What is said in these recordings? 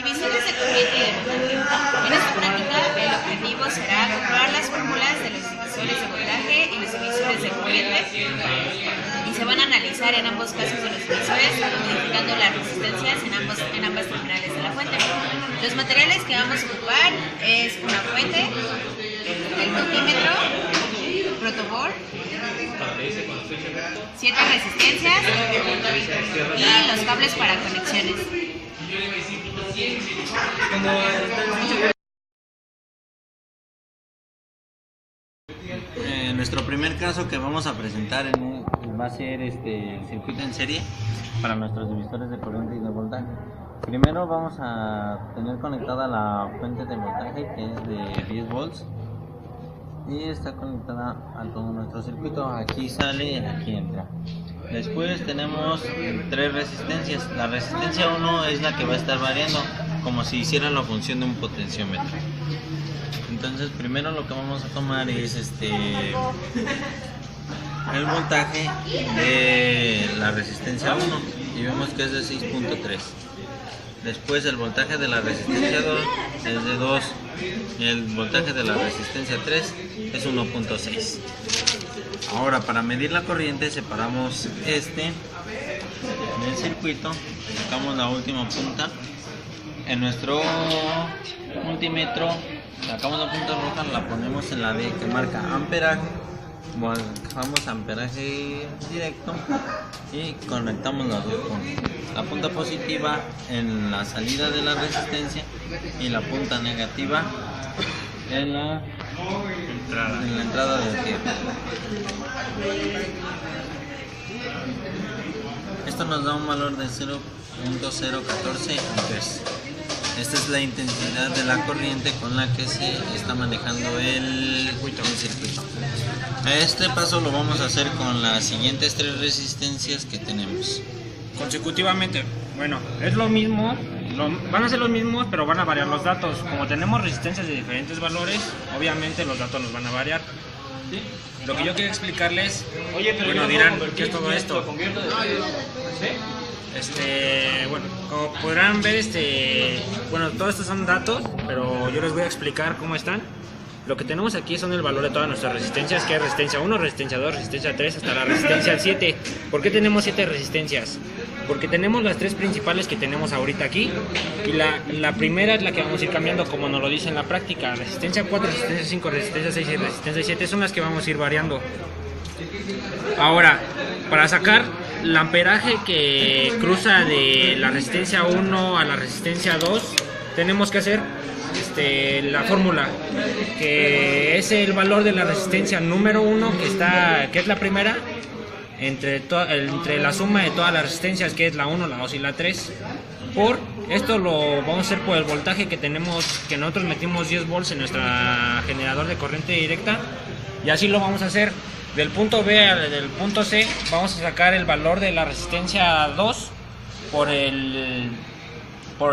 Divisiones de corriente y de voltaje. En esta práctica, el objetivo será comprobar las fórmulas de los divisores de voltaje y los divisores de corriente, y se van a analizar en ambos casos de los divisores, modificando las resistencias en ambas terminales de la fuente. Los materiales que vamos a ocupar es una fuente, el multímetro, protoboard, 7 resistencias y los cables para conexiones. Nuestro primer caso que vamos a presentar va a ser el circuito en serie para nuestros divisores de corriente y de voltaje. Primero vamos a tener conectada la fuente de voltaje, que es de 10 volts, y está conectada a todo nuestro circuito. Aquí sale, aquí entra. Después tenemos 3 resistencias. La resistencia 1 es la que va a estar variando, como si hiciera la función de un potenciómetro. Entonces primero lo que vamos a tomar es el voltaje de la resistencia 1, y vemos que es de 6.3. Después el voltaje de la resistencia 2 es de 2, y el voltaje de la resistencia 3 es 1.6. Ahora, para medir la corriente separamos del circuito, sacamos la última punta. En nuestro multímetro sacamos la punta roja, la ponemos en la D que marca amperaje, bajamos amperaje directo y conectamos las dos puntas. La punta positiva en la salida de la resistencia y la punta negativa en la entrada del tierra. Esto nos da un valor de 0.014 amperes. Esta es la intensidad de la corriente con la que se está manejando el circuito. A este paso lo vamos a hacer con las siguientes 3 resistencias que tenemos. Consecutivamente, bueno, es lo mismo, van a ser los mismos, pero van a variar los datos. Como tenemos resistencias de diferentes valores, obviamente los datos nos van a variar. Lo que yo quiero explicarles, bueno, dirán, ¿qué es todo esto? Bueno, como podrán ver, bueno, todos estos son datos, pero yo les voy a explicar cómo están. Lo que tenemos aquí son el valor de todas nuestras resistencias, que es resistencia 1, resistencia 2, resistencia 3, hasta la resistencia 7. ¿Por qué tenemos 7 resistencias? Porque tenemos las 3 principales que tenemos ahorita aquí, y la primera es la que vamos a ir cambiando como nos lo dice en la práctica. Resistencia 4, resistencia 5, resistencia 6 y resistencia 7 son las que vamos a ir variando. Ahora, para sacar el amperaje que cruza de la resistencia 1 a la resistencia 2, tenemos que hacer la fórmula, que es el valor de la resistencia número 1, que es la primera, entre la suma de todas las resistencias, que es la 1, la 2 y la 3. Por esto lo vamos a hacer por el voltaje que tenemos, que nosotros metimos 10 volts en nuestro generador de corriente directa, y así lo vamos a hacer. Del punto B al punto C vamos a sacar el valor de la resistencia 2 por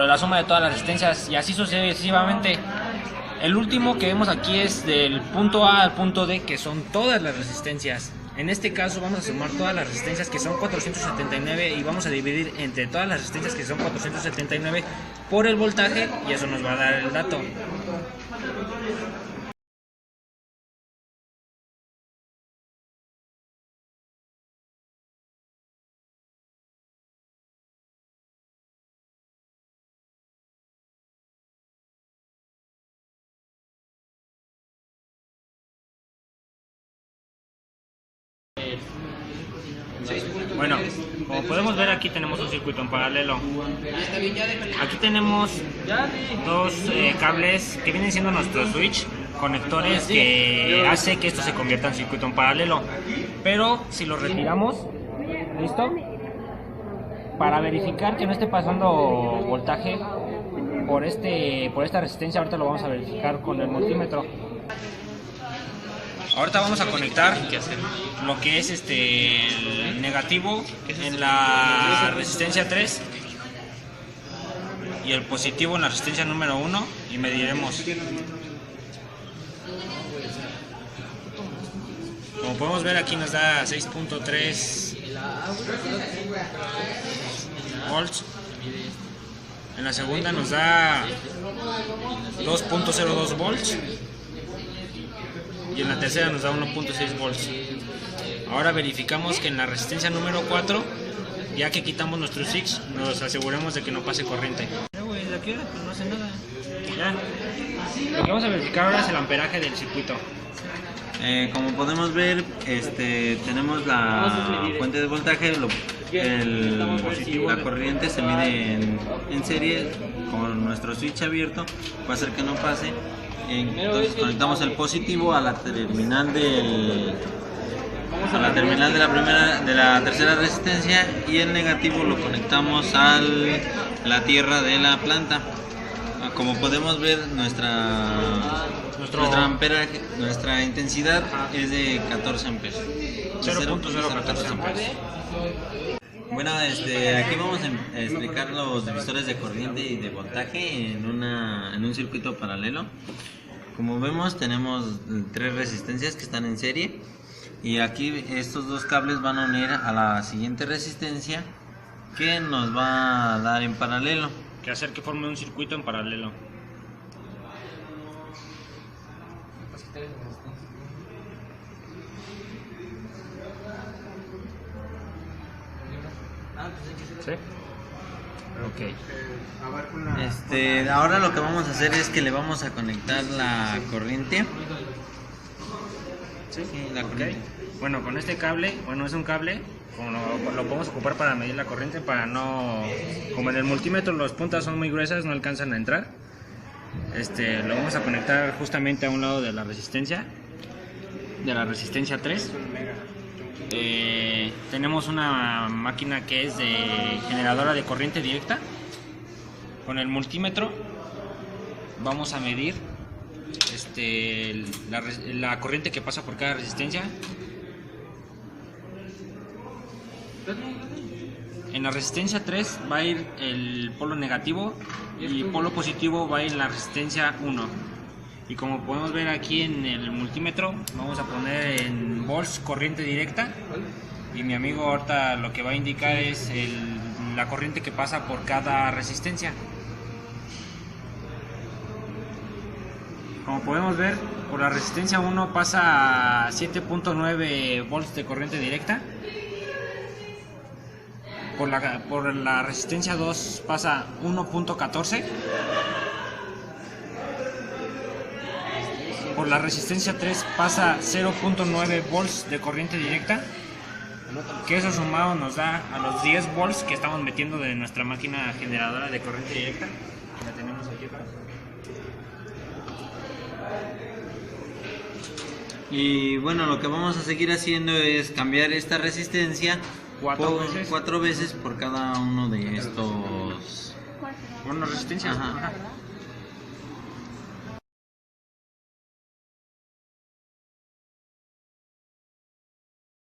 la suma de todas las resistencias, y así sucesivamente. El último que vemos aquí es del punto A al punto D, que son todas las resistencias. En este caso vamos a sumar todas las resistencias, que son 479, y vamos a dividir entre todas las resistencias, que son 479, por el voltaje, y eso nos va a dar el dato. Bueno, como podemos ver, aquí tenemos un circuito en paralelo. Aquí tenemos 2 cables que vienen siendo nuestros switch, conectores que hace que esto se convierta en circuito en paralelo. Pero si lo retiramos, ¿listo? Para verificar que no esté pasando voltaje por esta resistencia, ahorita lo vamos a verificar con el multímetro. Ahorita vamos a conectar lo que es el negativo en la resistencia 3 y el positivo en la resistencia número 1, y mediremos. Como podemos ver, aquí nos da 6.3 volts. En la segunda nos da 2.02 volts. Y en la tercera nos da 1.6 volts. Ahora verificamos que en la resistencia número 4, ya que quitamos nuestro switch, nos aseguramos de que no pase corriente. De aquí no hace nada. Ya. Lo que vamos a verificar ahora es el amperaje del circuito. Como podemos ver, tenemos la fuente de voltaje, la corriente se mide en serie con nuestro switch abierto, va a hacer que no pase. Entonces conectamos el positivo a la terminal de la tercera resistencia y el negativo lo conectamos a la tierra de la planta. Como podemos ver, nuestra intensidad es de 14 amperes. 0.014 amperes. Bueno, aquí vamos a explicar los divisores de corriente y de voltaje en un circuito paralelo. Como vemos, tenemos 3 resistencias que están en serie y aquí estos 2 cables van a unir a la siguiente resistencia que nos va a dar en paralelo. Que hacer que forme un circuito en paralelo. ¿Sí? Ok. Ahora lo que vamos a hacer es que le vamos a conectar la corriente. ¿Sí? La corriente. Bueno, con este cable, es un cable, como lo podemos ocupar para medir la corriente, como en el multímetro las puntas son muy gruesas, no alcanzan a entrar. Lo vamos a conectar justamente a un lado de la resistencia 3. Tenemos una máquina que es de generadora de corriente directa. Con el multímetro vamos a medir la corriente que pasa por cada resistencia. En la resistencia 3 va a ir el polo negativo y el polo positivo va a ir en la resistencia 1. Y como podemos ver aquí en el multímetro, vamos a poner en volts corriente directa. Y mi amigo ahorita lo que va a indicar es la corriente que pasa por cada resistencia. Como podemos ver, por la resistencia 1 pasa 7.9 volts de corriente directa. Por la resistencia 2 pasa 1.14. Por la resistencia 3 pasa 0.9 volts de corriente directa. Que eso sumado nos da a los 10 volts que estamos metiendo de nuestra máquina generadora de corriente directa. La tenemos aquí atrás. Y bueno, lo que vamos a seguir haciendo es cambiar esta resistencia 4 veces por cada uno de estos. Bueno, resistencias. Ajá.